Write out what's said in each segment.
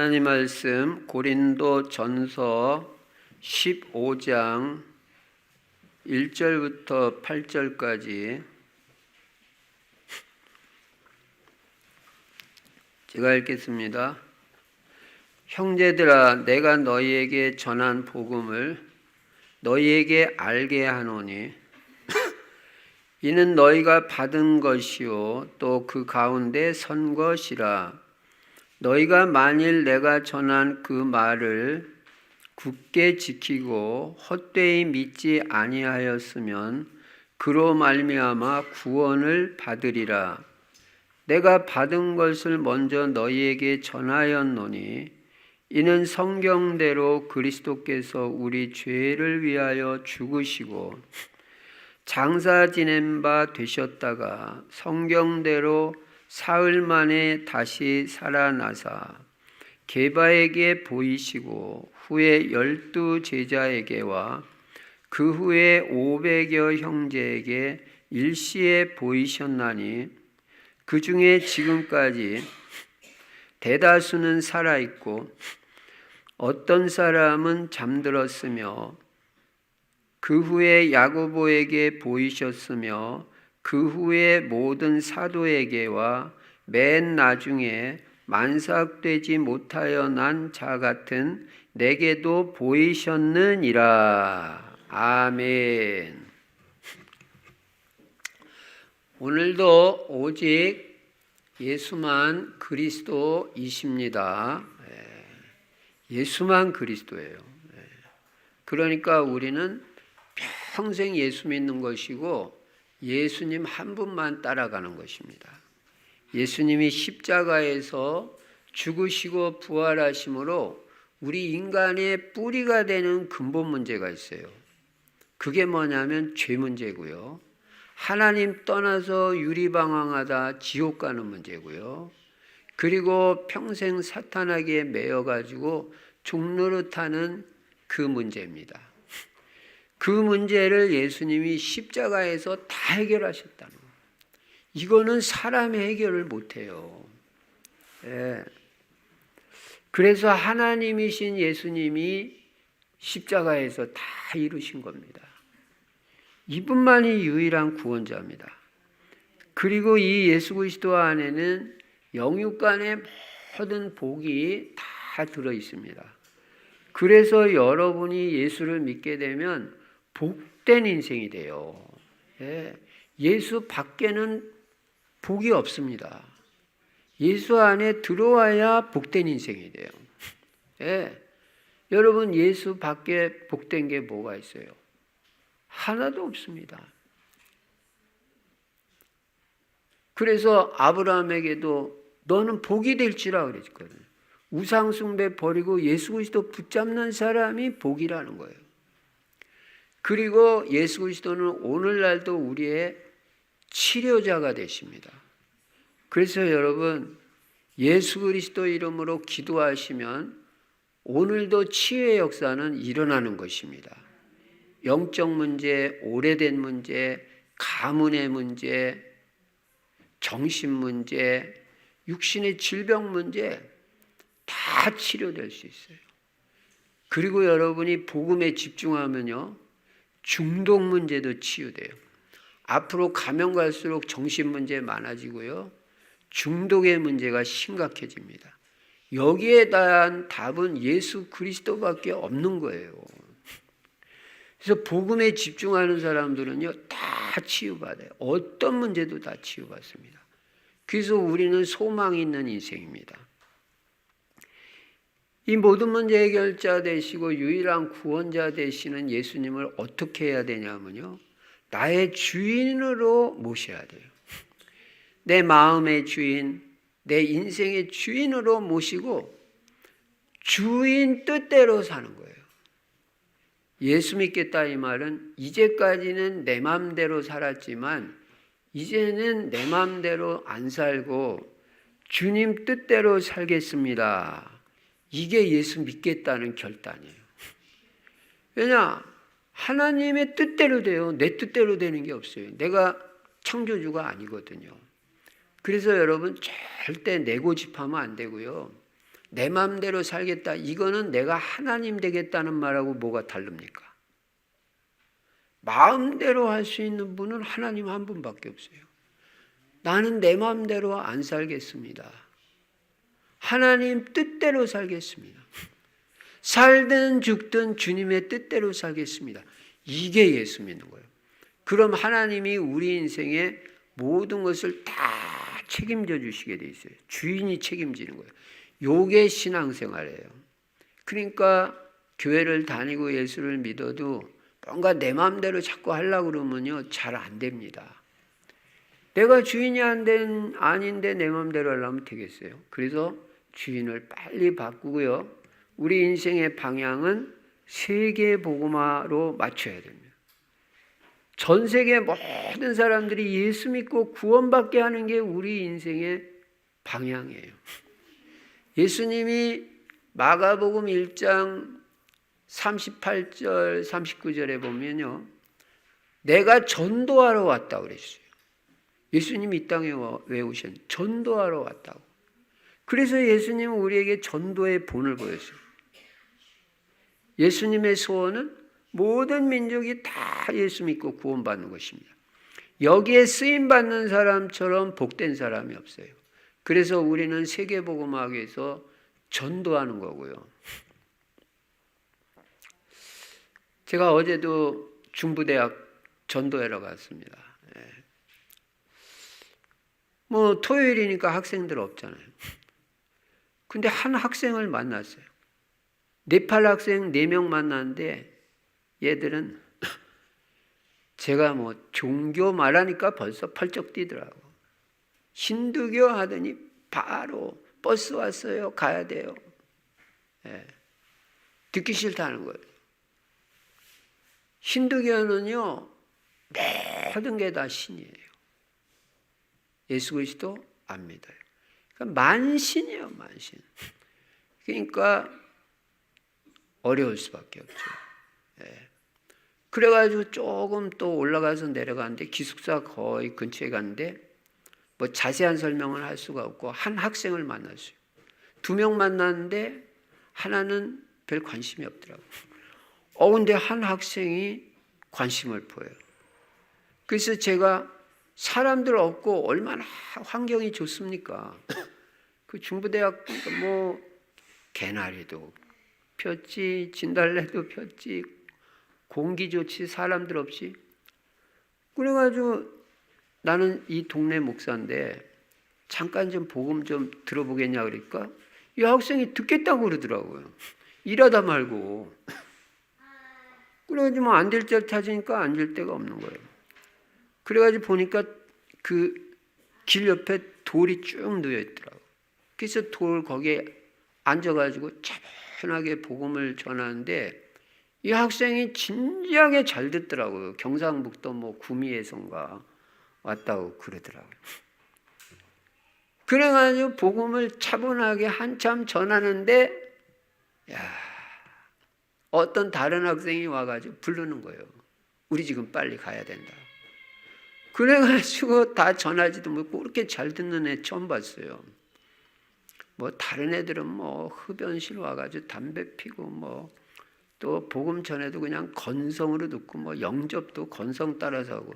하나님 말씀 고린도 전서 15장 1절부터 8절까지 제가 읽겠습니다. 형제들아, 내가 너희에게 전한 복음을 너희에게 알게 하노니 이는 너희가 받은 것이요 또 그 가운데 선 것이라. 너희가 만일 내가 전한 그 말을 굳게 지키고 헛되이 믿지 아니하였으면 그로 말미암아 구원을 받으리라. 내가 받은 것을 먼저 너희에게 전하였노니 이는 성경대로 그리스도께서 우리 죄를 위하여 죽으시고 장사 지낸 바 되셨다가 성경대로 사흘 만에 다시 살아나사 게바에게 보이시고 후에 12 제자에게와 그 후에 500여 형제에게 일시에 보이셨나니 그 중에 지금까지 대다수는 살아있고 어떤 사람은 잠들었으며 그 후에 야고보에게 보이셨으며 그 후에 모든 사도에게와 맨 나중에 만삭되지 못하여 난 자 같은 내게도 보이셨느니라. 아멘. 오늘도 오직 예수만 그리스도이십니다. 예수만 그리스도예요. 그러니까 우리는 평생 예수 믿는 것이고 예수님 한 분만 따라가는 것입니다. 예수님이 십자가에서 죽으시고 부활하심으로 우리 인간의 뿌리가 되는 근본 문제가 있어요. 그게 뭐냐면 죄 문제고요. 하나님 떠나서 유리방황하다 지옥 가는 문제고요. 그리고 평생 사탄에게 매여가지고 종노릇하는 그 문제입니다. 그 문제를 예수님이 십자가에서 다 해결하셨다는 거예요. 이거는 사람이 해결을 못해요. 그래서 하나님이신 예수님이 십자가에서 다 이루신 겁니다. 이분만이 유일한 구원자입니다. 그리고 이 예수 그리스도 안에는 영육간의 모든 복이 다 들어 있습니다. 그래서 여러분이 예수를 믿게 되면 복된 인생이 돼요. 예수 밖에는 복이 없습니다. 예수 안에 들어와야 복된 인생이 돼요. 여러분, 예수 밖에 복된 게 뭐가 있어요? 하나도 없습니다. 그래서 아브라함에게도 너는 복이 될지라 그랬거든요. 우상숭배 버리고 예수 그리스도 붙잡는 사람이 복이라는 거예요. 그리고 예수 그리스도는 오늘날도 우리의 치료자가 되십니다. 그래서 여러분, 예수 그리스도 이름으로 기도하시면 오늘도 치유의 역사는 일어나는 것입니다. 영적 문제, 오래된 문제, 가문의 문제, 정신 문제, 육신의 질병 문제 다 치료될 수 있어요. 그리고 여러분이 복음에 집중하면요, 중독 문제도 치유돼요. 앞으로 가면 갈수록 정신 문제 많아지고요, 중독의 문제가 심각해집니다. 여기에 대한 답은 예수 그리스도밖에 없는 거예요. 그래서 복음에 집중하는 사람들은요, 다 치유받아요. 어떤 문제도 다 치유받습니다. 그래서 우리는 소망이 있는 인생입니다. 이 모든 문제 해결자 되시고 유일한 구원자 되시는 예수님을 어떻게 해야 되냐면요, 나의 주인으로 모셔야 돼요. 내 마음의 주인, 내 인생의 주인으로 모시고 주인 뜻대로 사는 거예요. 예수 믿겠다 이 말은 이제까지는 내 마음대로 살았지만 이제는 내 마음대로 안 살고 주님 뜻대로 살겠습니다. 이게 예수 믿겠다는 결단이에요. 왜냐? 하나님의 뜻대로 돼요. 내 뜻대로 되는 게 없어요. 내가 창조주가 아니거든요. 그래서 여러분 절대 내 고집하면 안 되고요. 내 마음대로 살겠다. 이거는 내가 하나님 되겠다는 말하고 뭐가 다릅니까? 마음대로 할 수 있는 분은 하나님 한 분밖에 없어요. 나는 내 마음대로 안 살겠습니다. 하나님 뜻대로 살겠습니다. 살든 죽든 주님의 뜻대로 살겠습니다. 이게 예수 믿는 거예요. 그럼 하나님이 우리 인생의 모든 것을 다 책임져 주시게 돼 있어요. 주인이 책임지는 거예요. 요게 신앙생활이에요. 그러니까 교회를 다니고 예수를 믿어도 뭔가 내 마음대로 자꾸 하려고 그러면요, 잘 안 됩니다. 내가 주인이 아닌데 내 마음대로 하려면 되겠어요. 그래서 주인을 빨리 바꾸고요. 우리 인생의 방향은 세계 복음화로 맞춰야 됩니다. 전 세계 모든 사람들이 예수 믿고 구원받게 하는 게 우리 인생의 방향이에요. 예수님이 마가복음 1장 38절 39절에 보면요, 내가 전도하러 왔다고 그랬어요. 예수님이 이 땅에 왜 오셨는지 전도하러 왔다고. 그래서 예수님은 우리에게 전도의 본을 보였어요. 예수님의 소원은 모든 민족이 다 예수 믿고 구원받는 것입니다. 여기에 쓰임받는 사람처럼 복된 사람이 없어요. 그래서 우리는 세계복음화에서 전도하는 거고요. 제가 어제도 중부대학 전도회로 갔습니다. 뭐 토요일이니까 학생들 없잖아요. 근데 한 학생을 만났어요. 네팔 학생 4명 만났는데 얘들은 제가 뭐 종교 말하니까 벌써 펄쩍 뛰더라고. 힌두교 하더니 바로 버스 왔어요. 가야 돼요. 듣기 싫다는 거예요. 힌두교는요, 모든 게 다 신이에요. 예수 그리스도 안 믿어요. 그러니까 만신이에요, 만신. 그러니까 어려울 수밖에 없죠. 그래가지고 조금 또 올라가서 내려가는데 기숙사 거의 근처에 갔는데 뭐 자세한 설명을 할 수가 없고 한 학생을 만났어요. 2명 만났는데 하나는 별 관심이 없더라고요. 근데 한 학생이 관심을 보여요. 그래서 제가 사람들 없고 얼마나 환경이 좋습니까? 그 중부대학 뭐 개나리도 폈지, 진달래도 폈지, 공기 좋지, 사람들 없이. 그래가지고 나는 이 동네 목사인데 잠깐 좀 복음 좀 들어보겠냐 그러니까 이 학생이 듣겠다고 그러더라고요. 일하다 말고. 그래가지고 뭐 앉을 때 찾으니까 앉을 데가 없는 거예요. 그래가지고 보니까 그 길 옆에 돌이 쭉 놓여 있더라고요. 그래서 돌 거기에 앉아가지고 차분하게 복음을 전하는데 이 학생이 진지하게 잘 듣더라고요. 경상북도 뭐 구미에선가 왔다고 그러더라고요. 그래가지고 복음을 차분하게 한참 전하는데 어떤 다른 학생이 와가지고 부르는 거예요. 우리 지금 빨리 가야 된다. 그래가지고 다 전하지도 못하고 그렇게 잘 듣는 애 처음 봤어요. 뭐 다른 애들은 뭐 흡연실 와가지고 담배 피고 뭐 또 복음 전에도 그냥 건성으로 듣고 뭐 영접도 건성 따라서 하고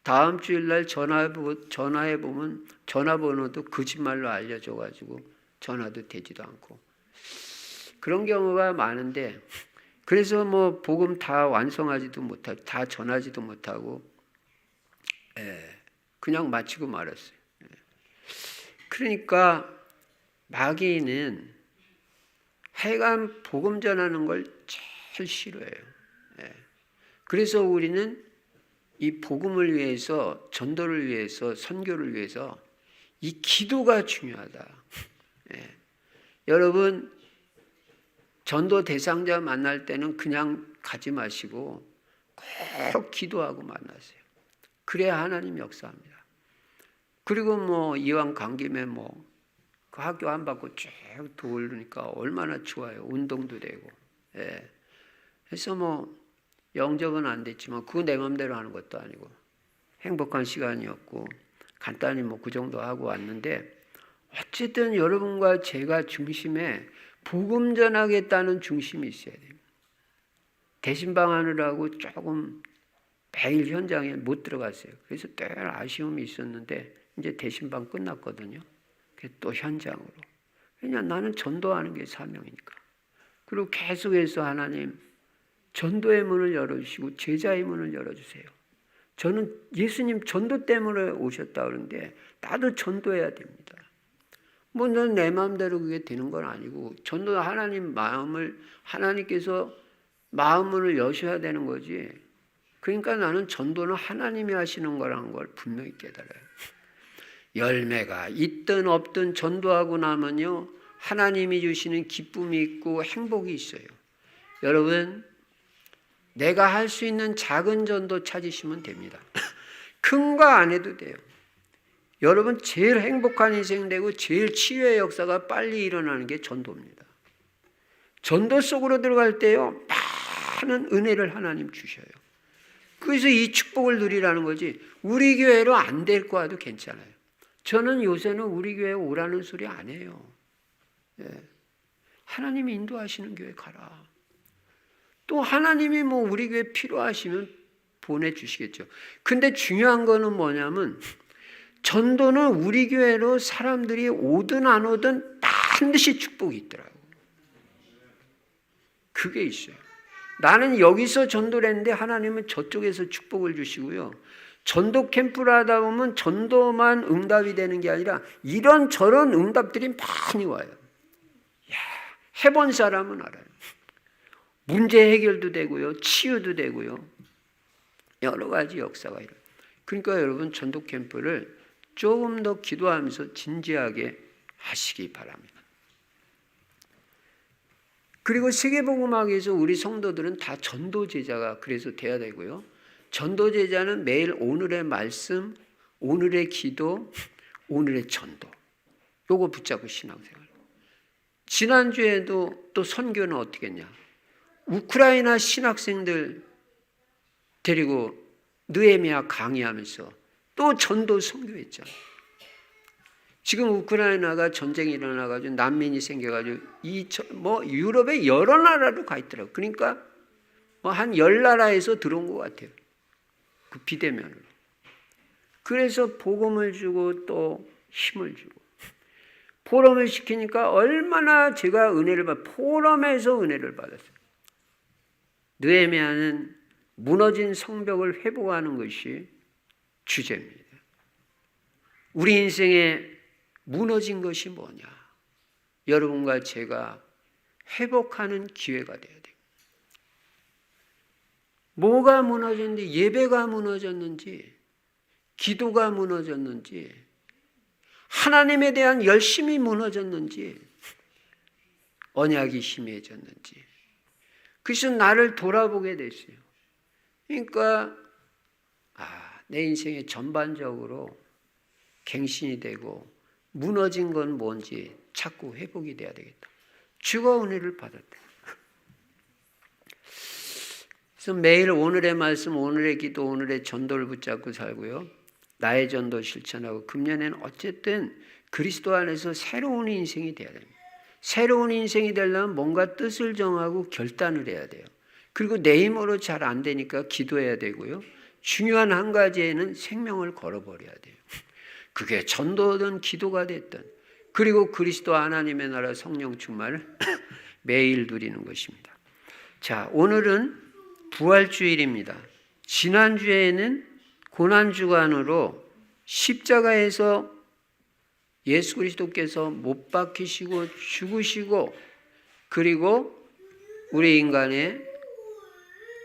다음 주일날 전화해 보면 전화번호도 거짓말로 알려줘가지고 전화도 되지도 않고 그런 경우가 많은데 그래서 뭐 복음 다 완성하지도 못하고 다 전하지도 못하고 그냥 마치고 말았어요. 그러니까 마귀는 하여간 복음 전하는 걸 제일 싫어해요. 그래서 우리는 이 복음을 위해서 전도를 위해서 선교를 위해서 이 기도가 중요하다. 여러분 전도 대상자 만날 때는 그냥 가지 마시고 꼭 기도하고 만나세요. 그래야 하나님 역사합니다. 그리고 뭐 이왕 간 김에 뭐 그 학교 안 받고 쭉 돌으니까 얼마나 좋아요. 운동도 되고. 그래서 뭐 영접은 안 됐지만 그거 내 맘대로 하는 것도 아니고 행복한 시간이었고 간단히 뭐 그 정도 하고 왔는데 어쨌든 여러분과 제가 중심에 복음 전하겠다는 중심이 있어야 됩니다. 대신방 하느라고 조금 매일 현장에 못 들어갔어요. 그래서 늘 아쉬움이 있었는데 이제 대신방 끝났거든요. 또 현장으로. 왜냐하면 나는 전도하는 게 사명이니까. 그리고 계속해서 하나님 전도의 문을 열어주시고 제자의 문을 열어주세요. 저는 예수님 전도 때문에 오셨다 그러는데 나도 전도해야 됩니다. 뭐 넌 내 마음대로 그게 되는 건 아니고 전도 하나님 마음을 하나님께서 마음을 여셔야 되는 거지. 그러니까 나는 전도는 하나님이 하시는 거라는 걸 분명히 깨달아요. 열매가 있든 없든 전도하고 나면요 하나님이 주시는 기쁨이 있고 행복이 있어요. 여러분 내가 할 수 있는 작은 전도 찾으시면 됩니다. 큰 거 안 해도 돼요. 여러분 제일 행복한 인생 되고 제일 치유의 역사가 빨리 일어나는 게 전도입니다. 전도 속으로 들어갈 때요 많은 은혜를 하나님 주셔요. 그래서 이 축복을 누리라는 거지 우리 교회로 안 될 거라도 괜찮아요. 저는 요새는 우리 교회 오라는 소리 안 해요. 예. 하나님이 인도하시는 교회 가라. 또 하나님이 뭐 우리 교회 필요하시면 보내주시겠죠. 근데 중요한 거는 뭐냐면 전도는 우리 교회로 사람들이 오든 안 오든 반드시 축복이 있더라고. 그게 있어요. 나는 여기서 전도를 했는데 하나님은 저쪽에서 축복을 주시고요. 전도 캠프를 하다 보면 전도만 응답이 되는 게 아니라 이런저런 응답들이 많이 와요. 야, 해본 사람은 알아요. 문제 해결도 되고요. 치유도 되고요. 여러 가지 역사가 일어나요. 그러니까 여러분 전도 캠프를 조금 더 기도하면서 진지하게 하시기 바랍니다. 그리고 세계복음학에서 우리 성도들은 다 전도제자가 그래서 돼야 되고요. 전도제자는 매일 오늘의 말씀, 오늘의 기도, 오늘의 전도 요거 붙잡고 신앙생활. 지난주에도 또 선교는 어떻게 했냐. 우크라이나 신학생들 데리고 느헤미야 강의하면서 또 전도 선교했잖아요. 지금 우크라이나가 전쟁이 일어나가지고 난민이 생겨가지고 유럽의 여러 나라로 가 있더라고요. 그러니까 뭐 한 10나라에서 들어온 것 같아요. 그 비대면으로. 그래서 복음을 주고 또 힘을 주고 포럼을 시키니까 얼마나 제가 은혜를 포럼에서 은혜를 받았어요. 느헤미야는 무너진 성벽을 회복하는 것이 주제입니다. 우리 인생에 무너진 것이 뭐냐? 여러분과 제가 회복하는 기회가 돼야 돼요. 뭐가 무너졌는지, 예배가 무너졌는지, 기도가 무너졌는지, 하나님에 대한 열심이 무너졌는지, 언약이 희미해졌는지. 그래서 나를 돌아보게 됐어요. 그러니까 내 인생에 전반적으로 갱신이 되고 무너진 건 뭔지 자꾸 회복이 돼야 되겠다. 주가 은혜를 받았다. 그래서 매일 오늘의 말씀, 오늘의 기도, 오늘의 전도를 붙잡고 살고요. 나의 전도 실천하고 금년에는 어쨌든 그리스도 안에서 새로운 인생이 돼야 됩니다. 새로운 인생이 되려면 뭔가 뜻을 정하고 결단을 해야 돼요. 그리고 내 힘으로 잘 안 되니까 기도해야 되고요. 중요한 한 가지에는 생명을 걸어버려야 돼요. 그게 전도든 기도가 됐든 그리고 그리스도 하나님의 나라 성령 충만을 매일 누리는 것입니다. 자, 오늘은 부활주일입니다. 지난주에는 고난주간으로 십자가에서 예수 그리스도께서 못 박히시고 죽으시고 그리고 우리 인간의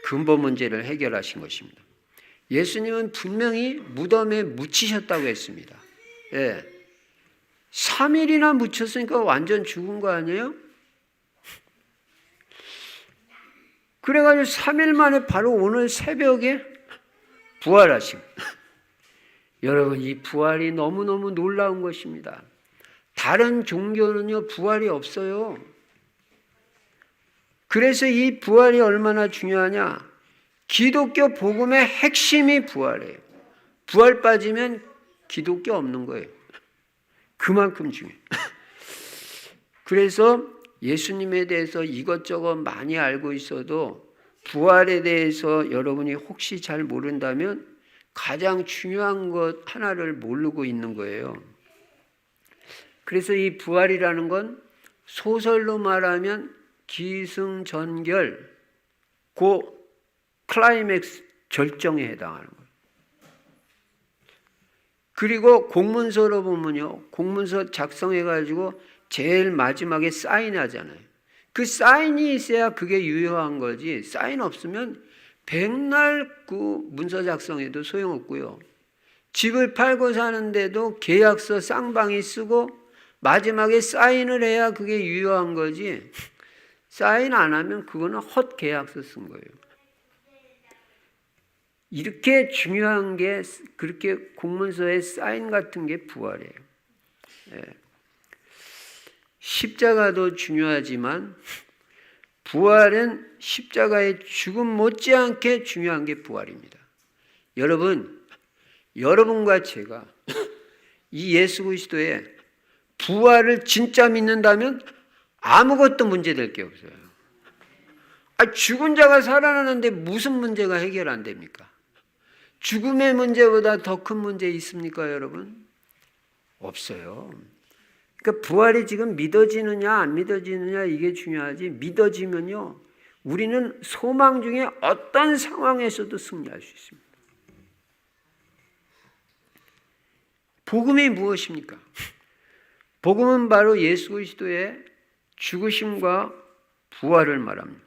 근본 문제를 해결하신 것입니다. 예수님은 분명히 무덤에 묻히셨다고 했습니다. 예. 3일이나 묻혔으니까 완전 죽은 거 아니에요? 그래가지고 3일 만에 바로 오늘 새벽에 부활하신 여러분 이 부활이 너무너무 놀라운 것입니다. 다른 종교는요 부활이 없어요. 그래서 이 부활이 얼마나 중요하냐. 기독교 복음의 핵심이 부활이에요. 부활 빠지면 기독교 없는 거예요. 그만큼 중요해요. 그래서 예수님에 대해서 이것저것 많이 알고 있어도 부활에 대해서 여러분이 혹시 잘 모른다면 가장 중요한 것 하나를 모르고 있는 거예요. 그래서 이 부활이라는 건 소설로 말하면 기승전결, 고 클라이맥스 절정에 해당하는 거예요. 그리고 공문서로 보면요, 공문서 작성해가지고 제일 마지막에 사인하잖아요. 그 사인이 있어야 그게 유효한 거지, 사인 없으면 백날 그 문서 작성해도 소용없고요. 집을 팔고 사는데도 계약서 쌍방이 쓰고 마지막에 사인을 해야 그게 유효한 거지, 사인 안 하면 그거는 헛 계약서 쓴 거예요. 이렇게 중요한 게, 그렇게 공문서에 사인 같은 게 부활이에요. 예. 십자가도 중요하지만 부활은 십자가의 죽음 못지않게 중요한 게 부활입니다. 여러분, 여러분과 제가 이 예수 그리스도의 부활을 진짜 믿는다면 아무것도 문제될 게 없어요. 죽은 자가 살아나는데 무슨 문제가 해결 안 됩니까? 죽음의 문제보다 더 큰 문제 있습니까, 여러분? 없어요. 그러니까 부활이 지금 믿어지느냐 안 믿어지느냐 이게 중요하지, 믿어지면요 우리는 소망 중에 어떤 상황에서도 승리할 수 있습니다. 복음이 무엇입니까? 복음은 바로 예수 그리스도의 죽으심과 부활을 말합니다.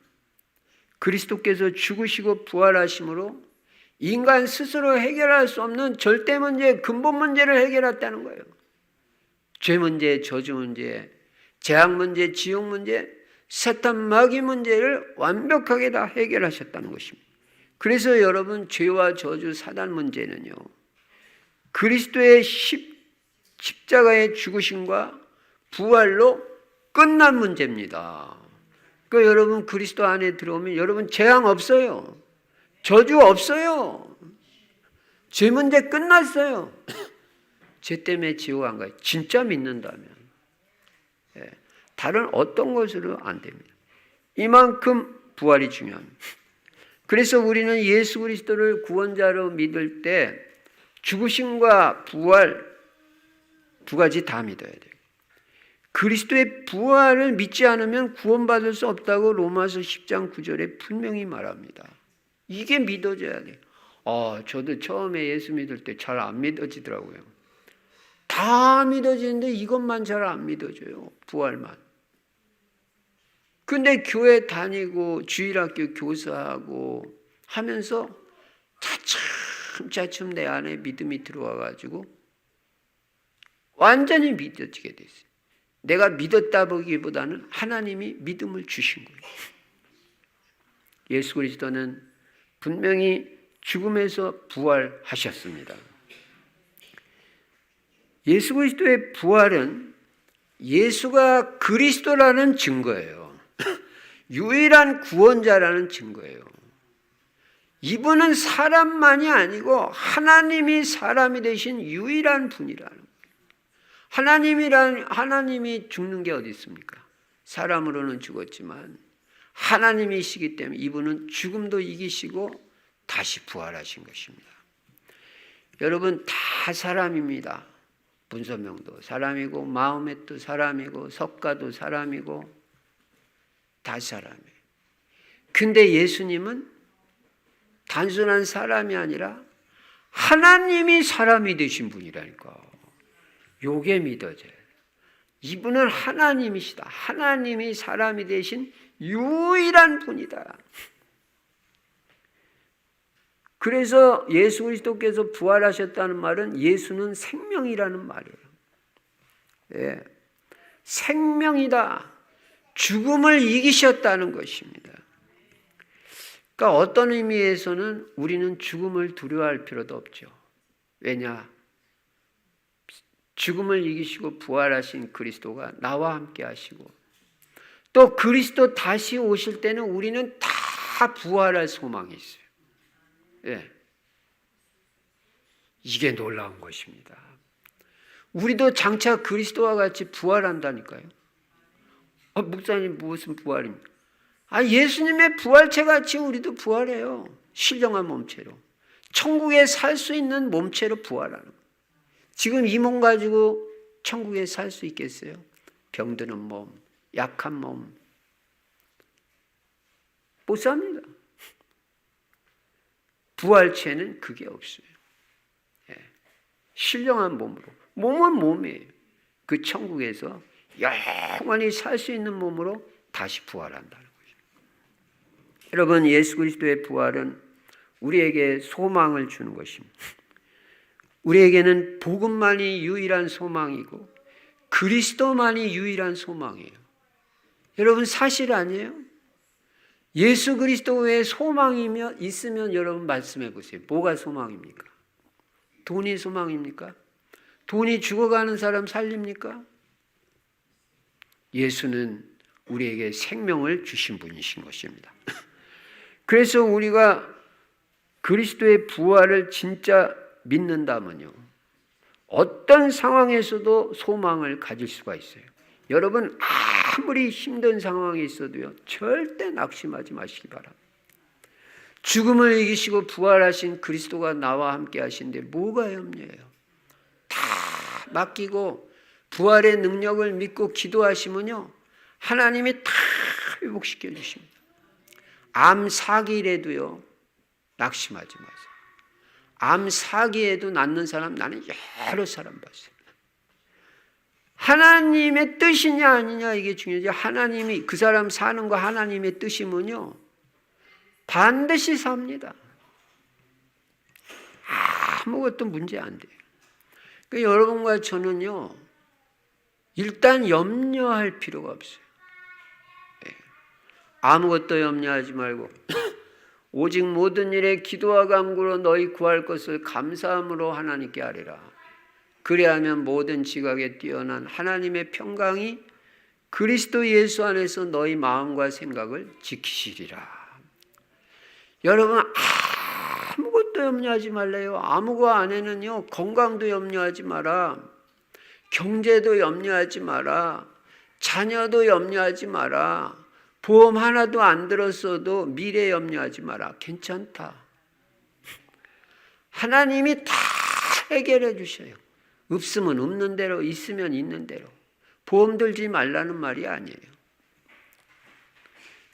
그리스도께서 죽으시고 부활하심으로 인간 스스로 해결할 수 없는 절대 문제, 근본 문제를 해결했다는 거예요. 죄 문제, 저주 문제, 재앙 문제, 지옥 문제, 사탄 마귀 문제를 완벽하게 다 해결하셨다는 것입니다. 그래서 여러분, 죄와 저주, 사단 문제는요, 그리스도의 십자가의 죽으심과 부활로 끝난 문제입니다. 그러니까 여러분 그리스도 안에 들어오면 여러분 재앙 없어요. 저주 없어요. 죄 문제 끝났어요. 죄 때문에 지옥 안 가요. 진짜 믿는다면. 다른 어떤 것으로 안 됩니다. 이만큼 부활이 중요합니다. 그래서 우리는 예수 그리스도를 구원자로 믿을 때 죽으심과 부활 두 가지 다 믿어야 돼요. 그리스도의 부활을 믿지 않으면 구원받을 수 없다고 로마서 10장 9절에 분명히 말합니다. 이게 믿어져야 돼요. 저도 처음에 예수 믿을 때 잘 안 믿어지더라고요. 다 믿어지는데 이것만 잘 안 믿어져요. 부활만. 근데 교회 다니고 주일학교 교사하고 하면서 차츰 내 안에 믿음이 들어와가지고 완전히 믿어지게 됐어요. 내가 믿었다 보기보다는 하나님이 믿음을 주신 거예요. 예수 그리스도는 분명히 죽음에서 부활하셨습니다. 예수 그리스도의 부활은 예수가 그리스도라는 증거예요. 유일한 구원자라는 증거예요. 이분은 사람만이 아니고 하나님이 사람이 되신 유일한 분이라는 거예요. 하나님이 죽는 게 어디 있습니까? 사람으로는 죽었지만 하나님이시기 때문에 이분은 죽음도 이기시고 다시 부활하신 것입니다. 여러분 다 사람입니다. 문선명도 사람이고 마호멧도 사람이고 석가도 사람이고 다 사람이에요. 근데 예수님은 단순한 사람이 아니라 하나님이 사람이 되신 분이라니까. 요게 믿어져요. 이분은 하나님이시다. 하나님이 사람이 되신 유일한 분이다. 그래서 예수 그리스도께서 부활하셨다는 말은 예수는 생명이라는 말이에요. 예. 생명이다. 죽음을 이기셨다는 것입니다. 그러니까 어떤 의미에서는 우리는 죽음을 두려워할 필요도 없죠. 왜냐? 죽음을 이기시고 부활하신 그리스도가 나와 함께 하시고 또 그리스도 다시 오실 때는 우리는 다 부활할 소망이 있어요. 예. 이게 놀라운 것입니다. 우리도 장차 그리스도와 같이 부활한다니까요. 목사님 무슨 부활입니까? 예수님의 부활체 같이 우리도 부활해요. 신령한 몸체로. 천국에 살 수 있는 몸체로 부활하는 거예요. 지금 이 몸 가지고 천국에 살 수 있겠어요? 병드는 몸, 약한 몸. 못 삽니다. 부활체는 그게 없어요. 신령한 몸으로. 몸은 몸이에요. 그 천국에서 영원히 살 수 있는 몸으로 다시 부활한다는 거죠. 여러분, 예수 그리스도의 부활은 우리에게 소망을 주는 것입니다. 우리에게는 복음만이 유일한 소망이고 그리스도만이 유일한 소망이에요. 여러분, 사실 아니에요? 예수 그리스도 외에 소망이 있으면 여러분 말씀해 보세요. 뭐가 소망입니까? 돈이 소망입니까? 돈이 죽어가는 사람 살립니까? 예수는 우리에게 생명을 주신 분이신 것입니다. 그래서 우리가 그리스도의 부활을 진짜 믿는다면요, 어떤 상황에서도 소망을 가질 수가 있어요. 여러분, 아무리 힘든 상황에 있어도요, 절대 낙심하지 마시기 바랍니다. 죽음을 이기시고 부활하신 그리스도가 나와 함께 하신데 뭐가 염려해요? 다 맡기고 부활의 능력을 믿고 기도하시면요, 하나님이 다 회복시켜 주십니다. 암 사기라도요, 낙심하지 마세요. 암 사기에도 낫는 사람 나는 여러 사람 봤어요. 하나님의 뜻이냐 아니냐 이게 중요하지. 하나님이 그 사람 사는 거 하나님의 뜻이면요, 반드시 삽니다. 아무것도 문제 안 돼요. 그러니까 여러분과 저는요, 일단 염려할 필요가 없어요. 아무것도 염려하지 말고 오직 모든 일에 기도와 간구로 너희 구할 것을 감사함으로 하나님께 아뢰라. 그리하면 모든 지각에 뛰어난 하나님의 평강이 그리스도 예수 안에서 너희 마음과 생각을 지키시리라. 여러분, 아무것도 염려하지 말래요. 아무거 안에는요, 건강도 염려하지 마라, 경제도 염려하지 마라, 자녀도 염려하지 마라, 보험 하나도 안 들었어도 미래 염려하지 마라. 괜찮다. 하나님이 다 해결해 주셔요. 없으면 없는 대로, 있으면 있는 대로. 보험 들지 말라는 말이 아니에요.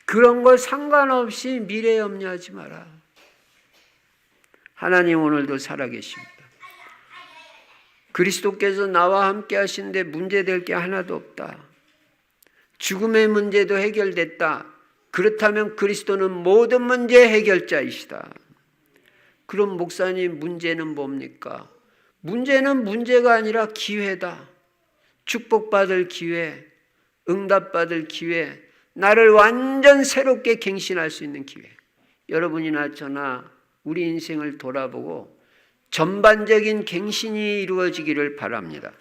그런 거 상관없이 미래 염려하지 마라. 하나님 오늘도 살아계십니다. 그리스도께서 나와 함께 하신데 문제될 게 하나도 없다. 죽음의 문제도 해결됐다. 그렇다면 그리스도는 모든 문제 해결자이시다. 그럼 목사님, 문제는 뭡니까? 문제는 문제가 아니라 기회다. 축복받을 기회, 응답받을 기회, 나를 완전 새롭게 갱신할 수 있는 기회. 여러분이나 저나 우리 인생을 돌아보고 전반적인 갱신이 이루어지기를 바랍니다.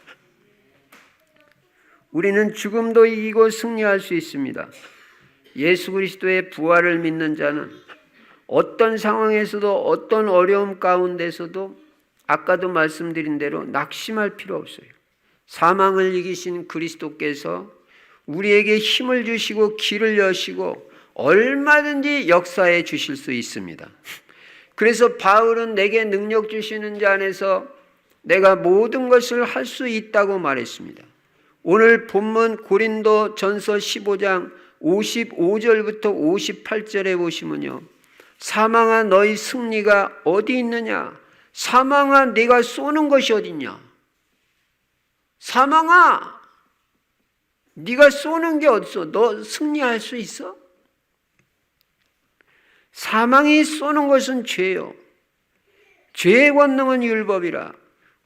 우리는 죽음도 이기고 승리할 수 있습니다. 예수 그리스도의 부활을 믿는 자는 어떤 상황에서도, 어떤 어려움 가운데서도 아까도 말씀드린 대로 낙심할 필요 없어요. 사망을 이기신 그리스도께서 우리에게 힘을 주시고 길을 여시고 얼마든지 역사해 주실 수 있습니다. 그래서 바울은 내게 능력 주시는 자 안에서 내가 모든 것을 할 수 있다고 말했습니다. 오늘 본문 고린도 전서 15장 55절부터 58절에 보시면요, 사망아 너희 승리가 어디 있느냐? 사망아 네가 쏘는 것이 어딨냐? 사망아 네가 쏘는 게 어딨어? 너 승리할 수 있어? 사망이 쏘는 것은 죄요, 죄의 권능은 율법이라.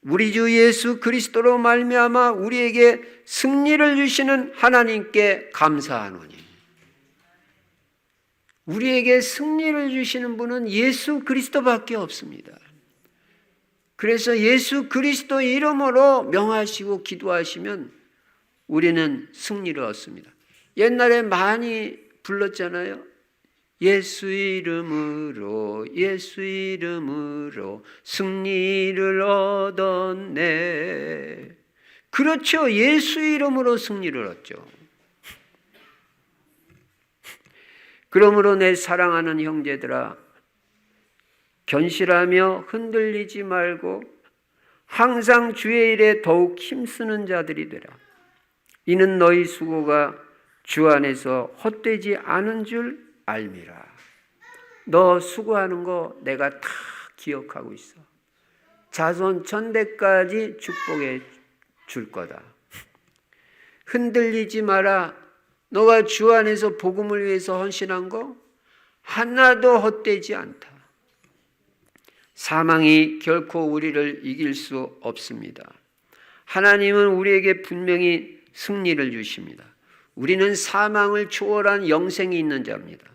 우리 주 예수 그리스도로 말미암아 우리에게 승리를 주시는 하나님께 감사하노니. 우리에게 승리를 주시는 분은 예수 그리스도밖에 없습니다. 그래서 예수 그리스도 이름으로 명하시고 기도하시면 우리는 승리를 얻습니다. 옛날에 많이 불렀잖아요. 예수 이름으로, 예수 이름으로 승리를 얻었네. 그렇죠. 예수 이름으로 승리를 얻죠. 그러므로 내 사랑하는 형제들아, 견실하며 흔들리지 말고 항상 주의 일에 더욱 힘쓰는 자들이 되라. 이는 너희 수고가 주 안에서 헛되지 않은 줄 알미라. 너 수고하는 거 내가 다 기억하고 있어. 자손 천대까지 축복해 줄 거다. 흔들리지 마라. 너가 주 안에서 복음을 위해서 헌신한 거 하나도 헛되지 않다. 사망이 결코 우리를 이길 수 없습니다. 하나님은 우리에게 분명히 승리를 주십니다. 우리는 사망을 초월한 영생이 있는 자입니다.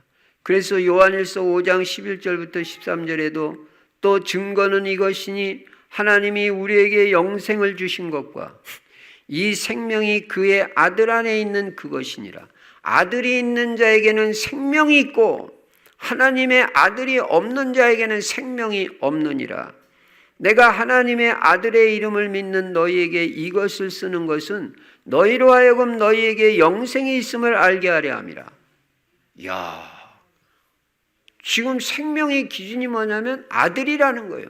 그래서 요한일서 5장 11절부터 13절에도 또 증거는 이것이니 하나님이 우리에게 영생을 주신 것과 이 생명이 그의 아들 안에 있는 그것이니라. 아들이 있는 자에게는 생명이 있고 하나님의 아들이 없는 자에게는 생명이 없느니라. 내가 하나님의 아들의 이름을 믿는 너희에게 이것을 쓰는 것은 너희로 하여금 너희에게 영생이 있음을 알게 하려 함이라. 이야, 지금 생명의 기준이 뭐냐면 아들이라는 거예요.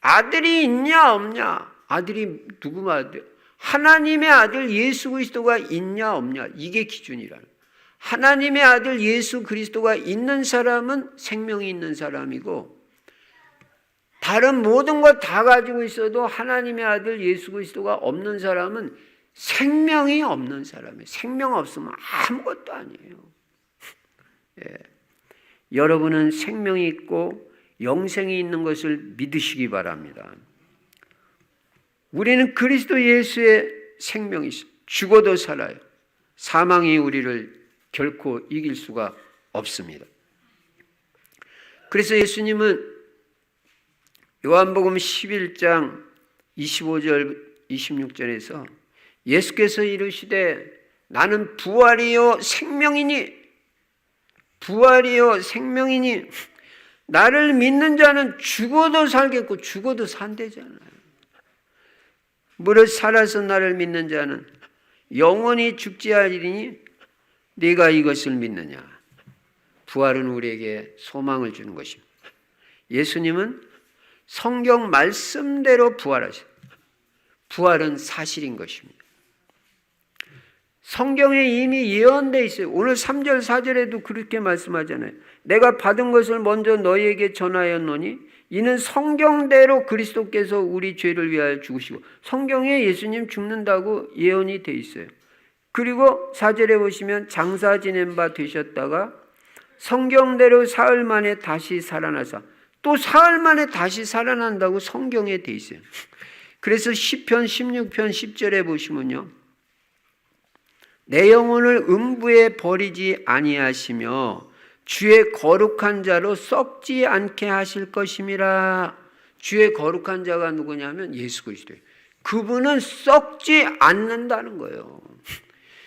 아들이 있냐 없냐, 아들이 누구 아들? 하나님의 아들 예수 그리스도가 있냐 없냐, 이게 기준이라는 거예요. 하나님의 아들 예수 그리스도가 있는 사람은 생명이 있는 사람이고, 다른 모든 것 다 가지고 있어도 하나님의 아들 예수 그리스도가 없는 사람은 생명이 없는 사람이에요. 생명 없으면 아무것도 아니에요. 예. 여러분은 생명이 있고 영생이 있는 것을 믿으시기 바랍니다. 우리는 그리스도 예수의 생명이 있어요. 죽어도 살아요. 사망이 우리를 결코 이길 수가 없습니다. 그래서 예수님은 요한복음 11장 25절 26절에서 예수께서 이르시되 나는 부활이요 생명이니 나를 믿는 자는 죽어도 살겠고 죽어도 산대잖아요. 무릇 살아서 나를 믿는 자는 영원히 죽지 않으리니 네가 이것을 믿느냐. 부활은 우리에게 소망을 주는 것입니다. 예수님은 성경 말씀대로 부활하셨어요. 부활은 사실인 것입니다. 성경에 이미 예언되어 있어요. 오늘 3절 4절에도 그렇게 말씀하잖아요. 내가 받은 것을 먼저 너희에게 전하였노니 이는 성경대로 그리스도께서 우리 죄를 위하여 죽으시고, 성경에 예수님 죽는다고 예언이 되어 있어요. 그리고 4절에 보시면 장사 지낸 바 되셨다가 성경대로 사흘 만에 다시 살아나사, 또 사흘 만에 다시 살아난다고 성경에 되어 있어요. 그래서 시편 16편 10절에 보시면요, 내 영혼을 음부에 버리지 아니하시며 주의 거룩한 자로 썩지 않게 하실 것임이라. 주의 거룩한 자가 누구냐면 예수 그리스도예요. 그분은 썩지 않는다는 거예요.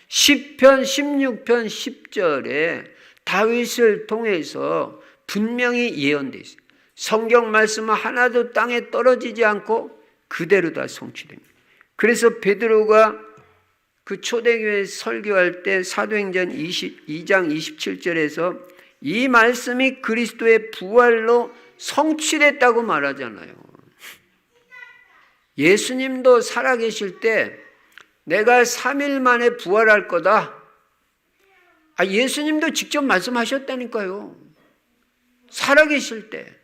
시편 16편 10절에 다윗을 통해서 분명히 예언되어 있어요. 성경 말씀은 하나도 땅에 떨어지지 않고 그대로 다 성취됩니다. 그래서 베드로가 그 초대교회 설교할 때 사도행전 22장 27절에서 이 말씀이 그리스도의 부활로 성취됐다고 말하잖아요. 예수님도 살아계실 때 내가 3일 만에 부활할 거다. 예수님도 직접 말씀하셨다니까요. 살아계실 때.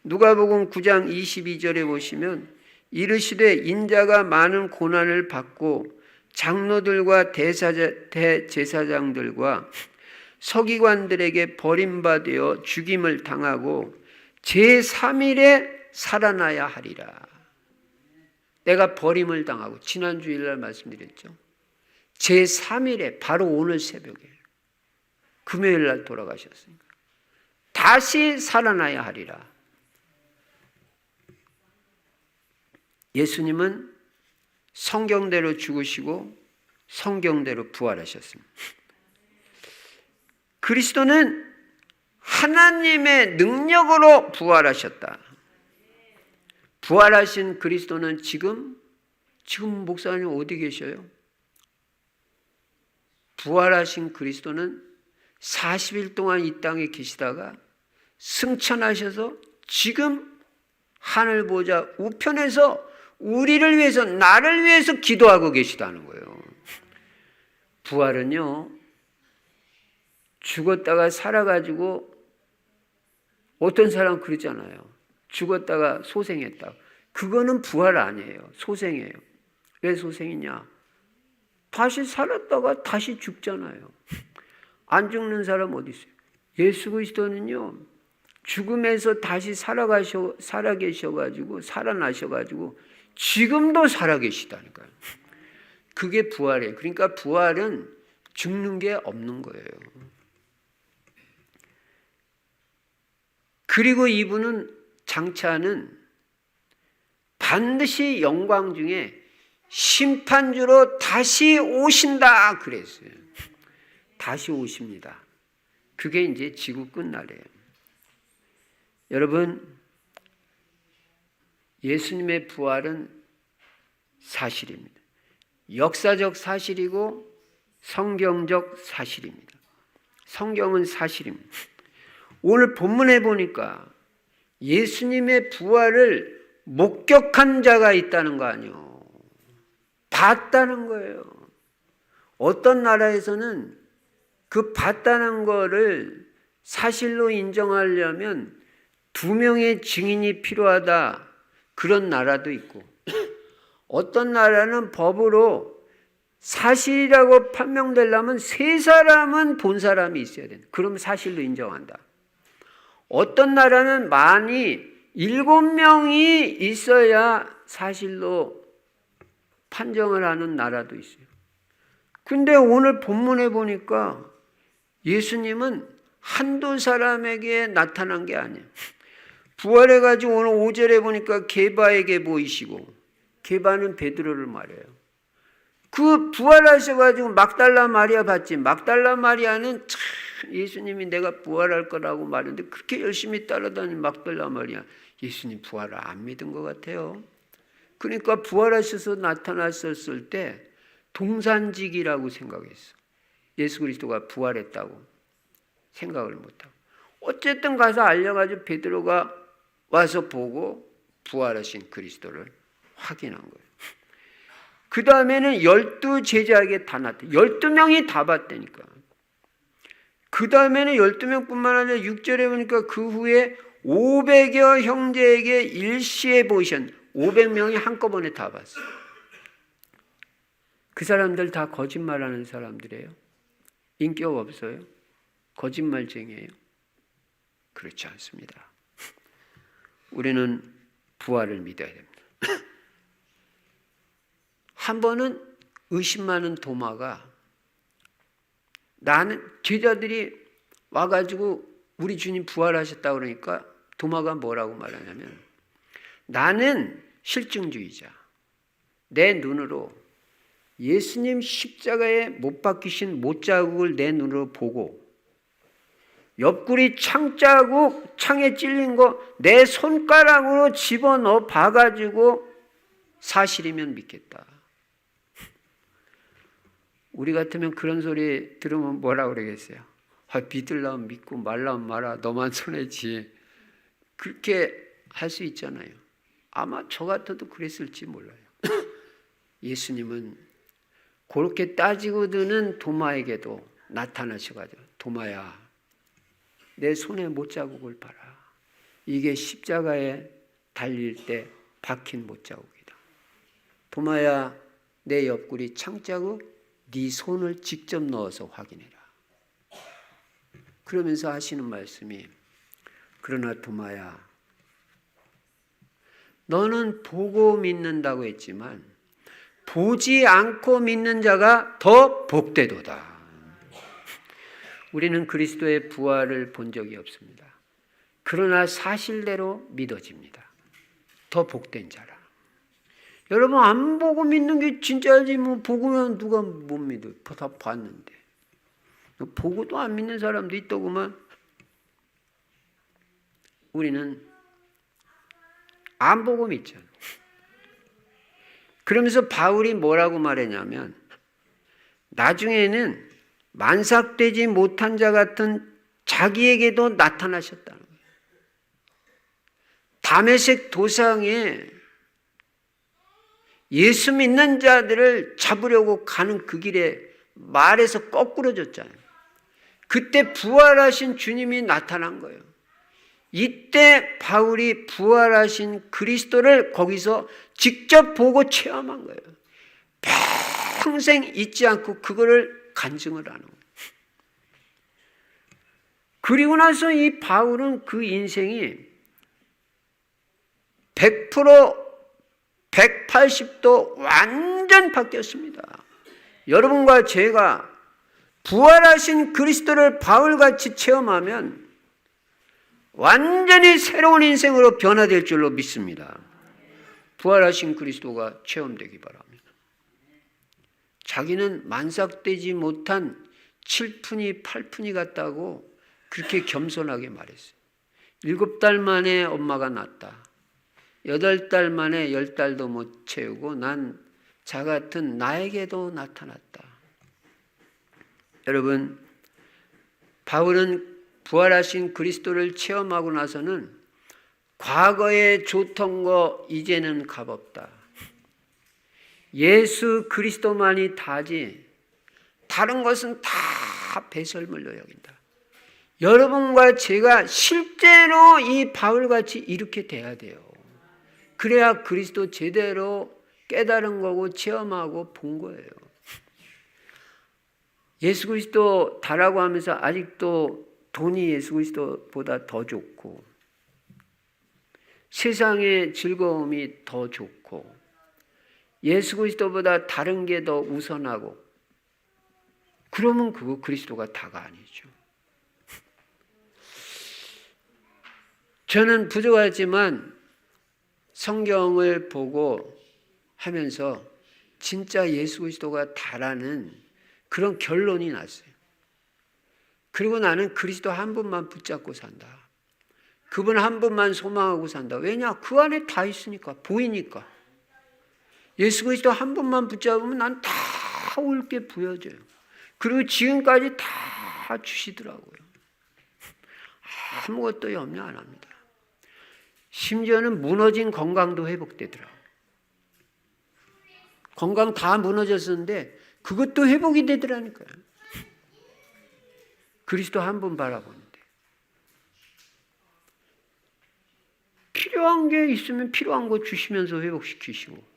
누가복음 9장 22절에 보시면 이르시되 인자가 많은 고난을 받고 장로들과 대제사장들과 서기관들에게 버림받아 죽임을 당하고 제3일에 살아나야 하리라. 내가 버림을 당하고, 지난 주일날 말씀드렸죠. 제3일에, 바로 오늘 새벽에, 금요일날 돌아가셨으니까 다시 살아나야 하리라. 예수님은 성경대로 죽으시고 성경대로 부활하셨습니다. 그리스도는 하나님의 능력으로 부활하셨다. 부활하신 그리스도는 지금 지금 목사님 어디 계셔요? 부활하신 그리스도는 40일 동안 이 땅에 계시다가 승천하셔서 지금 하늘 보좌 우편에서 우리를 위해서, 나를 위해서 기도하고 계시다는 거예요. 부활은요, 죽었다가 살아가지고, 어떤 사람은 그러잖아요. 죽었다가 소생했다. 그거는 부활 아니에요. 소생이에요. 왜 소생이냐? 다시 살았다가 다시 죽잖아요. 안 죽는 사람 어디 있어요? 예수 그리스도는요, 죽음에서 다시 살아계셔가지고, 살아나셔가지고, 지금도 살아계시다니까요. 그게 부활이에요. 그러니까 부활은 죽는 게 없는 거예요. 그리고 이분은, 장차는 반드시 영광 중에 심판주로 다시 오신다 그랬어요. 다시 오십니다. 그게 이제 지구 끝날이에요. 여러분, 예수님의 부활은 사실입니다. 역사적 사실이고 성경적 사실입니다. 성경은 사실입니다. 오늘 본문에 보니까 예수님의 부활을 목격한 자가 있다는 거 아니에요. 봤다는 거예요. 어떤 나라에서는 그 봤다는 거를 사실로 인정하려면 2명의 증인이 필요하다. 그런 나라도 있고, 어떤 나라는 법으로 사실이라고 판명되려면 3사람은 본 사람이 있어야 된다. 그럼 사실로 인정한다. 어떤 나라는 많이 7명이 있어야 사실로 판정을 하는 나라도 있어요. 근데 오늘 본문에 보니까 예수님은 한두 사람에게 나타난 게 아니에요. 부활해가지고 오늘 5절에 보니까 게바에게 보이시고, 게바는 베드로를 말해요. 그 부활하셔가지고 막달라 마리아 봤지. 막달라 마리아는 참 예수님이 내가 부활할 거라고 말했는데 그렇게 열심히 따라다니는 막달라 마리아, 예수님 부활을 안 믿은 것 같아요. 그러니까 부활하셔서 나타났었을 때 동산직이라고 생각했어. 예수 그리스도가 부활했다고 생각을 못하고. 어쨌든 가서 알려가지고 베드로가 와서 보고 부활하신 그리스도를 확인한 거예요. 그 다음에는 12 제자에게 다 나타나. 12명이 다 봤다니까. 그 다음에는 12명뿐만 아니라 6절에 보니까 그 후에 500여 형제에게 일시에 보이셨. 500명이 한꺼번에 다 봤어요. 그 사람들 다 거짓말하는 사람들이에요. 인격 없어요. 거짓말쟁이에요. 그렇지 않습니다. 우리는 부활을 믿어야 됩니다. 한 번은 의심 많은 도마가, 나는, 제자들이 와가지고 우리 주님 부활하셨다고 그러니까 도마가 뭐라고 말하냐면, 나는 실증주의자, 내 눈으로 예수님 십자가에 못 박히신 못자국을 내 눈으로 보고 옆구리 창자국, 창에 찔린 거 내 손가락으로 집어넣어 봐가지고 사실이면 믿겠다. 우리 같으면 그런 소리 들으면 뭐라 그러겠어요? 믿으려면 믿고 말라면 말아. 너만 손해지. 그렇게 할 수 있잖아요. 아마 저 같아도 그랬을지 몰라요. 예수님은 그렇게 따지고 드는 도마에게도 나타나셔가지고, 도마야, 내 손에 못자국을 봐라. 이게 십자가에 달릴 때 박힌 못자국이다. 도마야, 내 옆구리 창자국, 네 손을 직접 넣어서 확인해라. 그러면서 하시는 말씀이, 그러나 도마야, 너는 보고 믿는다고 했지만 보지 않고 믿는 자가 더 복되도다. 우리는 그리스도의 부활을 본 적이 없습니다. 그러나 사실대로 믿어집니다. 더 복된 자라. 여러분, 안 보고 믿는 게 진짜지, 뭐 보고는 누가 못 믿어. 다 봤는데. 보고도 안 믿는 사람도 있더구만. 우리는 안 보고 믿잖아. 그러면서 바울이 뭐라고 말했냐면 나중에는 만삭되지 못한 자 같은 자기에게도 나타나셨다는 거예요. 다메섹 도상에 예수 믿는 자들을 잡으려고 가는 그 길에 말에서 거꾸러졌잖아요. 그때 부활하신 주님이 나타난 거예요. 이때 바울이 부활하신 그리스도를 거기서 직접 보고 체험한 거예요. 평생 잊지 않고 그거를 간증을 하는 거예요. 그리고 나서 이 바울은 그 인생이 100% 180도 완전 바뀌었습니다. 여러분과 제가 부활하신 그리스도를 바울같이 체험하면 완전히 새로운 인생으로 변화될 줄로 믿습니다. 부활하신 그리스도가 체험되기 바랍니다. 자기는 만삭되지 못한 7푼이 8푼이 같다고 그렇게 겸손하게 말했어요. 7달 만에 엄마가 낳았다. 8달 만에 10달도 못 채우고 난 자 같은 나에게도 나타났다. 여러분, 바울은 부활하신 그리스도를 체험하고 나서는 과거에 좋던 거 이제는 값없다. 예수 그리스도만이 다지 다른 것은 다 배설물로 여긴다. 여러분과 제가 실제로 이 바울같이 이렇게 돼야 돼요. 그래야 그리스도 제대로 깨달은 거고 체험하고 본 거예요. 예수 그리스도 다라고 하면서 아직도 돈이 예수 그리스도보다 더 좋고 세상의 즐거움이 더 좋고 예수 그리스도보다 다른 게 더 우선하고 그러면 그거 그리스도가 다가 아니죠. 저는 부족하지만 성경을 보고 하면서 진짜 예수 그리스도가 다라는 그런 결론이 났어요. 그리고 나는 그리스도 한 분만 붙잡고 산다. 그분 한 분만 소망하고 산다. 왜냐? 그 안에 다 있으니까, 보이니까. 예수 그리스도 한 분만 붙잡으면 난 다 올 게 보여져요. 그리고 지금까지 다 주시더라고요. 아무것도 염려 안 합니다. 심지어는 무너진 건강도 회복되더라고요. 건강 다 무너졌었는데 그것도 회복이 되더라니까요. 그리스도 한 분 바라보는데. 필요한 게 있으면 필요한 거 주시면서 회복시키시고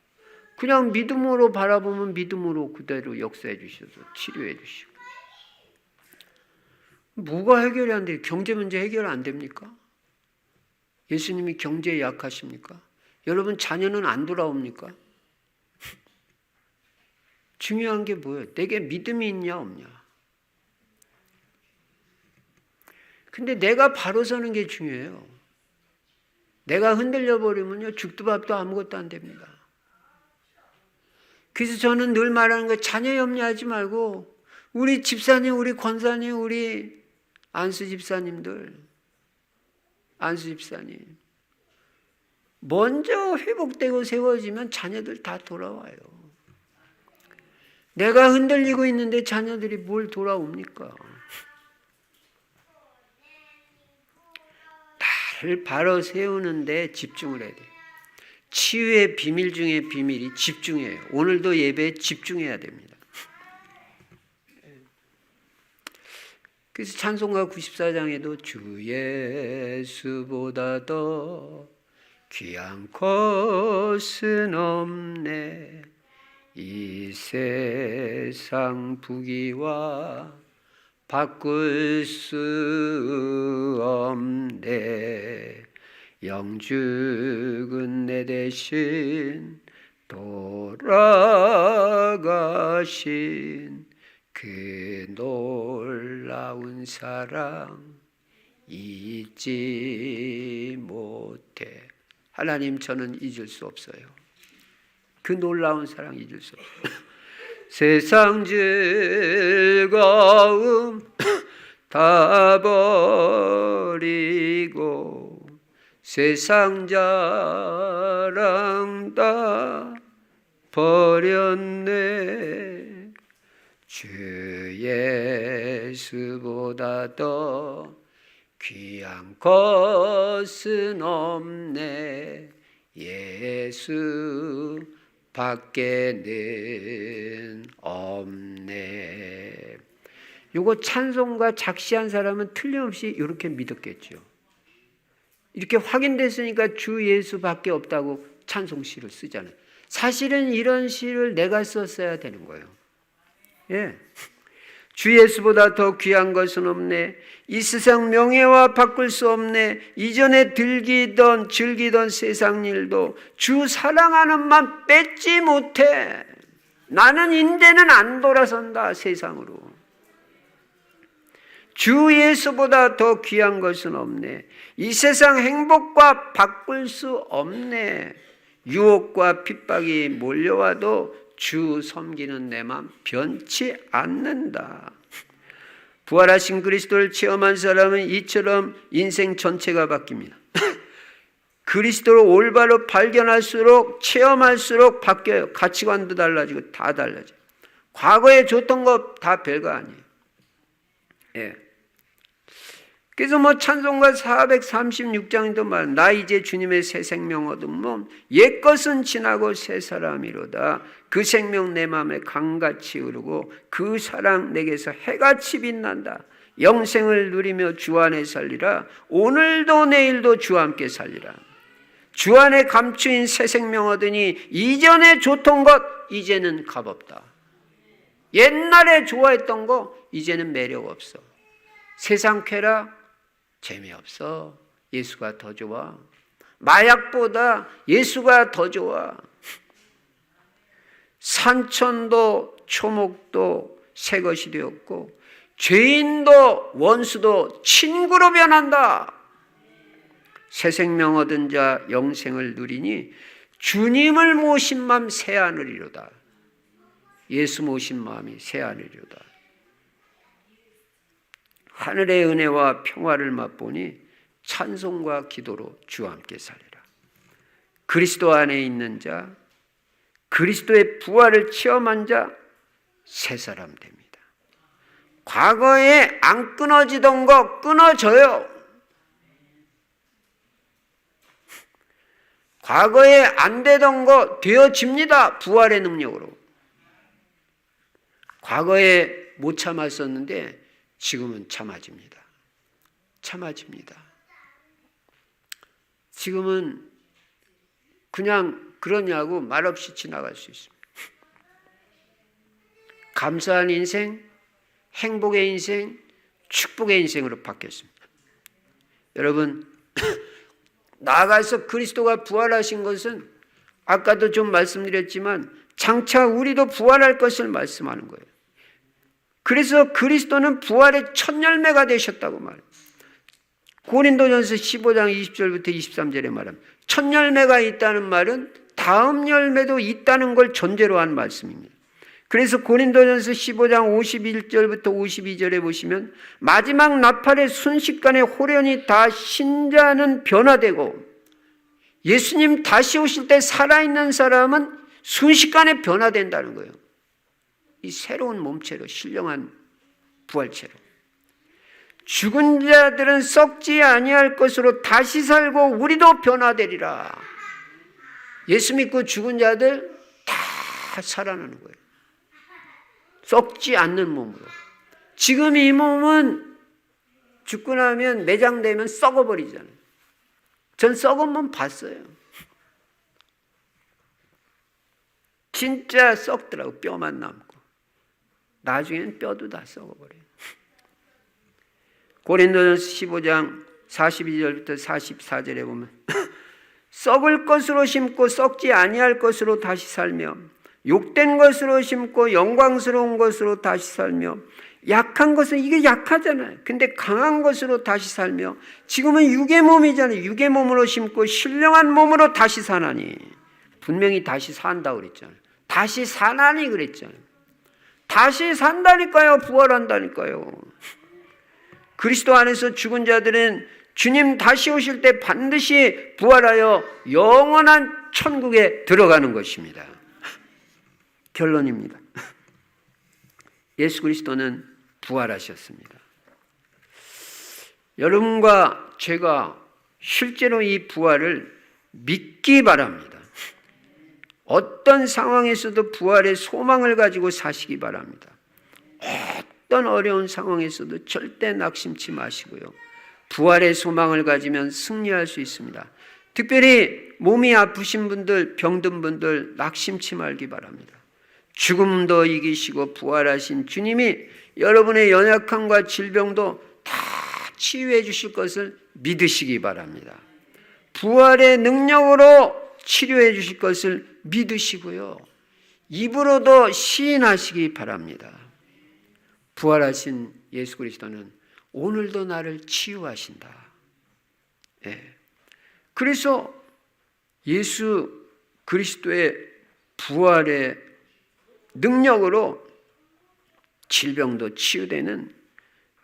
그냥 믿음으로 바라보면 믿음으로 그대로 역사해 주셔서 치료해 주시고. 뭐가 해결이 안 돼요? 경제 문제 해결 안 됩니까? 예수님이 경제에 약하십니까? 여러분 자녀는 안 돌아옵니까? 중요한 게 뭐예요? 내게 믿음이 있냐 없냐? 근데 내가 바로 서는 게 중요해요. 내가 흔들려 버리면요 죽도 밥도 아무것도 안 됩니다. 그래서 저는 늘 말하는 거예요. 자녀 염려하지 말고 우리 집사님, 우리 권사님, 우리 안수 집사님 먼저 회복되고 세워지면 자녀들 다 돌아와요. 내가 흔들리고 있는데 자녀들이 뭘 돌아옵니까? 나를 바로 세우는데 집중을 해야 돼요. 치유의 비밀 중에 비밀이 집중이에요. 오늘도 예배에 집중해야 됩니다. 그래서 찬송가 94장에도 주 예수보다 더 귀한 것은 없네. 이 세상 부귀와 바꿀 수 없네. 영죽은 내 대신 돌아가신 그 놀라운 사랑 잊지 못해. 하나님, 저는 잊을 수 없어요. 그 놀라운 사랑 잊을 수 없어요. 세상 즐거움 다 버리고 세상 자랑 다 버렸네. 주 예수보다 더 귀한 것은 없네. 예수 밖에는 없네. 요거 찬송가 작시한 사람은 틀림없이 이렇게 믿었겠죠. 이렇게 확인됐으니까 주 예수밖에 없다고 찬송시를 쓰잖아요. 사실은 이런 시를 내가 썼어야 되는 거예요. 예. 주 예수보다 더 귀한 것은 없네. 이 세상 명예와 바꿀 수 없네. 이전에 즐기던 세상 일도 주 사랑하는 맘 뺏지 못해. 나는 인제는 안 돌아선다 세상으로. 주 예수보다 더 귀한 것은 없네. 이 세상 행복과 바꿀 수 없네. 유혹과 핍박이 몰려와도 주 섬기는 내 맘 변치 않는다. 부활하신 그리스도를 체험한 사람은 이처럼 인생 전체가 바뀝니다. 그리스도를 올바로 발견할수록 체험할수록 바뀌어요. 가치관도 달라지고 다 달라져요. 과거에 줬던 거 다 별거 아니에요. 예. 그래서 찬송가 436장에도 말, 나 이제 주님의 새 생명 얻은 몸, 옛것은 지나고 새 사람이로다. 그 생명 내 마음에 강같이 흐르고 그 사랑 내게서 해같이 빛난다. 영생을 누리며 주 안에 살리라. 오늘도 내일도 주와 함께 살리라. 주 안에 감추인 새 생명 얻으니 이전에 좋던 것 이제는 값없다. 옛날에 좋아했던 거 이제는 매력 없어. 세상 쾌락 재미없어. 예수가 더 좋아. 마약보다 예수가 더 좋아. 산천도 초목도 새 것이 되었고 죄인도 원수도 친구로 변한다. 새 생명 얻은 자 영생을 누리니 주님을 모신 마음 새하늘이로다. 예수 모신 마음이 새하늘이로다. 하늘의 은혜와 평화를 맛보니 찬송과 기도로 주와 함께 살리라. 그리스도 안에 있는 자, 그리스도의 부활을 체험한 자, 새 사람 됩니다. 과거에 안 끊어지던 거 끊어져요. 과거에 안 되던 거 되어집니다. 부활의 능력으로. 과거에 못 참았었는데 지금은 참아집니다. 참아집니다. 지금은 그냥 그러냐고 말없이 지나갈 수 있습니다. 감사한 인생, 행복의 인생, 축복의 인생으로 바뀌었습니다. 여러분, 나아가서 그리스도가 부활하신 것은 아까도 좀 말씀드렸지만 장차 우리도 부활할 것을 말씀하는 거예요. 그래서 그리스도는 부활의 첫 열매가 되셨다고 말해요. 고린도전서 15장 20절부터 23절에 말합니다. 첫 열매가 있다는 말은 다음 열매도 있다는 걸 전제로 한 말씀입니다. 그래서 고린도전서 15장 51절부터 52절에 보시면 마지막 나팔의 순식간에 호련히 다 신자는 변화되고 예수님 다시 오실 때 살아있는 사람은 순식간에 변화된다는 거예요. 이 새로운 몸체로, 신령한 부활체로. 죽은 자들은 썩지 아니할 것으로 다시 살고 우리도 변화되리라. 예수 믿고 죽은 자들 다 살아나는 거예요. 썩지 않는 몸으로. 지금 이 몸은 죽고 나면 매장되면 썩어버리잖아요. 전 썩은 몸 봤어요. 진짜 썩더라고. 뼈만 남고. 나중에는 뼈도 다 썩어버려요. 고린도전서 15장 42절부터 44절에 보면 썩을 것으로 심고 썩지 아니할 것으로 다시 살며 욕된 것으로 심고 영광스러운 것으로 다시 살며 약한 것은 이게 약하잖아요. 근데 강한 것으로 다시 살며 지금은 육의 몸이잖아요. 육의 몸으로 심고 신령한 몸으로 다시 사나니 분명히 다시 산다고 그랬잖아요. 다시 사나니 그랬잖아요. 다시 산다니까요. 부활한다니까요. 그리스도 안에서 죽은 자들은 주님 다시 오실 때 반드시 부활하여 영원한 천국에 들어가는 것입니다. 결론입니다. 예수 그리스도는 부활하셨습니다. 여러분과 제가 실제로 이 부활을 믿기 바랍니다. 어떤 상황에서도 부활의 소망을 가지고 사시기 바랍니다. 어떤 어려운 상황에서도 절대 낙심치 마시고요. 부활의 소망을 가지면 승리할 수 있습니다. 특별히 몸이 아프신 분들, 병든 분들 낙심치 말기 바랍니다. 죽음도 이기시고 부활하신 주님이 여러분의 연약함과 질병도 다 치유해 주실 것을 믿으시기 바랍니다. 부활의 능력으로 치료해 주실 것을 믿으시고요. 입으로도 시인하시기 바랍니다. 부활하신 예수 그리스도는 오늘도 나를 치유하신다. 예. 그래서 예수 그리스도의 부활의 능력으로 질병도 치유되는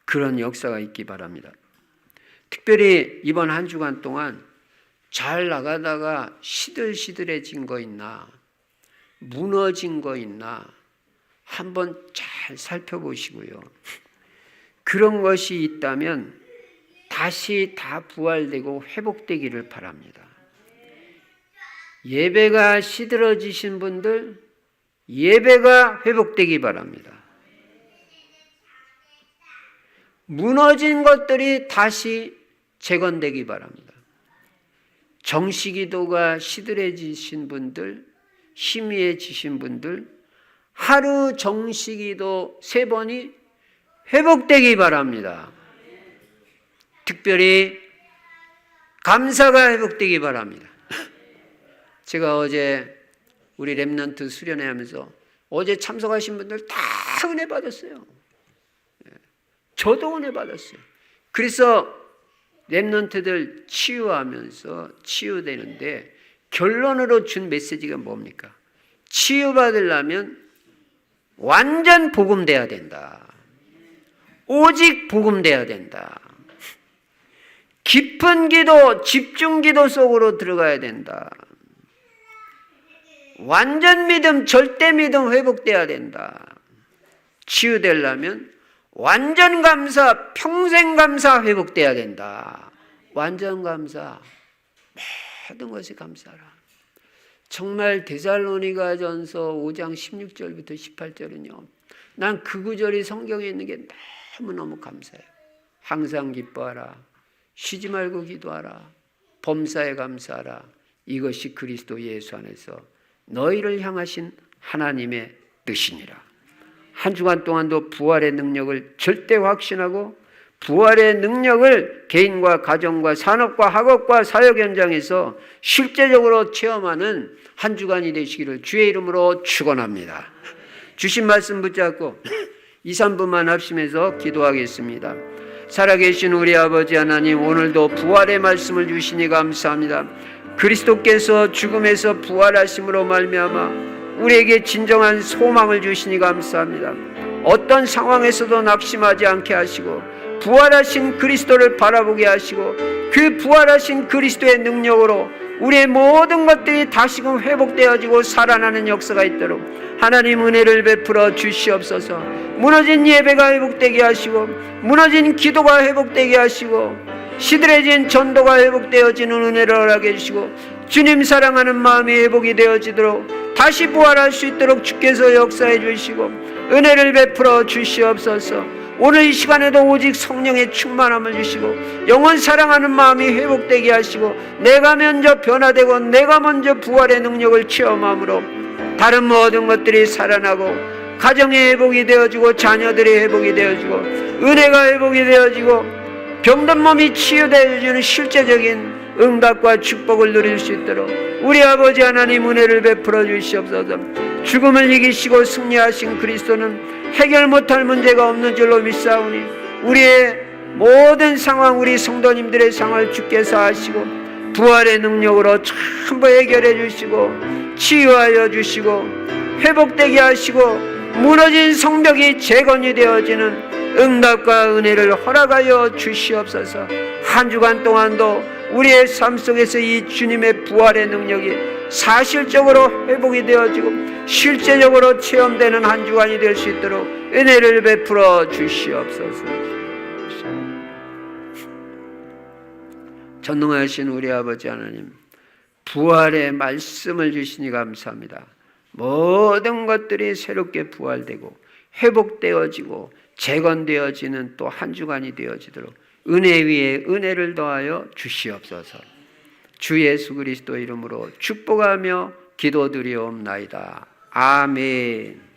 그런 역사가 있기 바랍니다. 특별히 이번 한 주간 동안 잘 나가다가 시들시들해진 거 있나, 무너진 거 있나 한번 잘 살펴보시고요. 그런 것이 있다면 다시 다 부활되고 회복되기를 바랍니다. 예배가 시들어지신 분들, 예배가 회복되기 바랍니다. 무너진 것들이 다시 재건되기 바랍니다. 정시기도가 시들해지신 분들, 희미해지신 분들, 하루 정시기도 3번이 회복되기 바랍니다. 특별히 감사가 회복되기 바랍니다. 제가 어제 우리 렘넌트 수련회 하면서 어제 참석하신 분들 다 은혜 받았어요. 저도 은혜 받았어요. 그래서 렘넌트들 치유하면서 치유되는데 결론으로 준 메시지가 뭡니까? 치유받으려면 완전 복음돼야 된다. 오직 복음돼야 된다. 깊은 기도, 집중 기도 속으로 들어가야 된다. 완전 믿음, 절대 믿음 회복돼야 된다. 치유되려면 완전 감사, 평생 감사 회복돼야 된다. 완전 감사, 모든 것이 감사라. 정말 데살로니가전서 5장 16절부터 18절은요. 난 그 구절이 성경에 있는 게 너무너무 감사해요. 항상 기뻐하라. 쉬지 말고 기도하라. 범사에 감사하라. 이것이 그리스도 예수 안에서 너희를 향하신 하나님의 뜻이니라. 한 주간 동안도 부활의 능력을 절대 확신하고 부활의 능력을 개인과 가정과 산업과 학업과 사역 현장에서 실제적으로 체험하는 한 주간이 되시기를 주의 이름으로 축원합니다. 주신 말씀 붙잡고 2, 3분만 합심해서 기도하겠습니다. 살아계신 우리 아버지 하나님, 오늘도 부활의 말씀을 주시니 감사합니다. 그리스도께서 죽음에서 부활하심으로 말미암아 우리에게 진정한 소망을 주시니 감사합니다. 어떤 상황에서도 낙심하지 않게 하시고 부활하신 그리스도를 바라보게 하시고 그 부활하신 그리스도의 능력으로 우리의 모든 것들이 다시금 회복되어지고 살아나는 역사가 있도록 하나님 은혜를 베풀어 주시옵소서. 무너진 예배가 회복되게 하시고 무너진 기도가 회복되게 하시고 시들해진 전도가 회복되어지는 은혜를 허락해 주시고 주님 사랑하는 마음이 회복이 되어지도록 다시 부활할 수 있도록 주께서 역사해 주시고 은혜를 베풀어 주시옵소서. 오늘 이 시간에도 오직 성령의 충만함을 주시고 영원 사랑하는 마음이 회복되게 하시고 내가 먼저 변화되고 내가 먼저 부활의 능력을 체험함으로 다른 모든 것들이 살아나고 가정의 회복이 되어지고 자녀들의 회복이 되어지고 은혜가 회복이 되어지고 병든 몸이 치유되어지는 실제적인 응답과 축복을 누릴 수 있도록 우리 아버지 하나님 은혜를 베풀어 주시옵소서. 죽음을 이기시고 승리하신 그리스도는 해결 못할 문제가 없는 줄로 믿사오니 우리의 모든 상황, 우리 성도님들의 상황을 주께서 아시고 부활의 능력으로 전부 해결해 주시고 치유하여 주시고 회복되게 하시고 무너진 성벽이 재건이 되어지는 응답과 은혜를 허락하여 주시옵소서. 한 주간 동안도 우리의 삶 속에서 이 주님의 부활의 능력이 사실적으로 회복이 되어지고 실제적으로 체험되는 한 주간이 될 수 있도록 은혜를 베풀어 주시옵소서. 전능하신 우리 아버지 하나님, 부활의 말씀을 주시니 감사합니다. 모든 것들이 새롭게 부활되고 회복되어지고 재건되어지는 또 한 주간이 되어지도록 은혜 위에 은혜를 더하여 주시옵소서. 주 예수 그리스도 이름으로 축복하며 기도드리옵나이다. 아멘.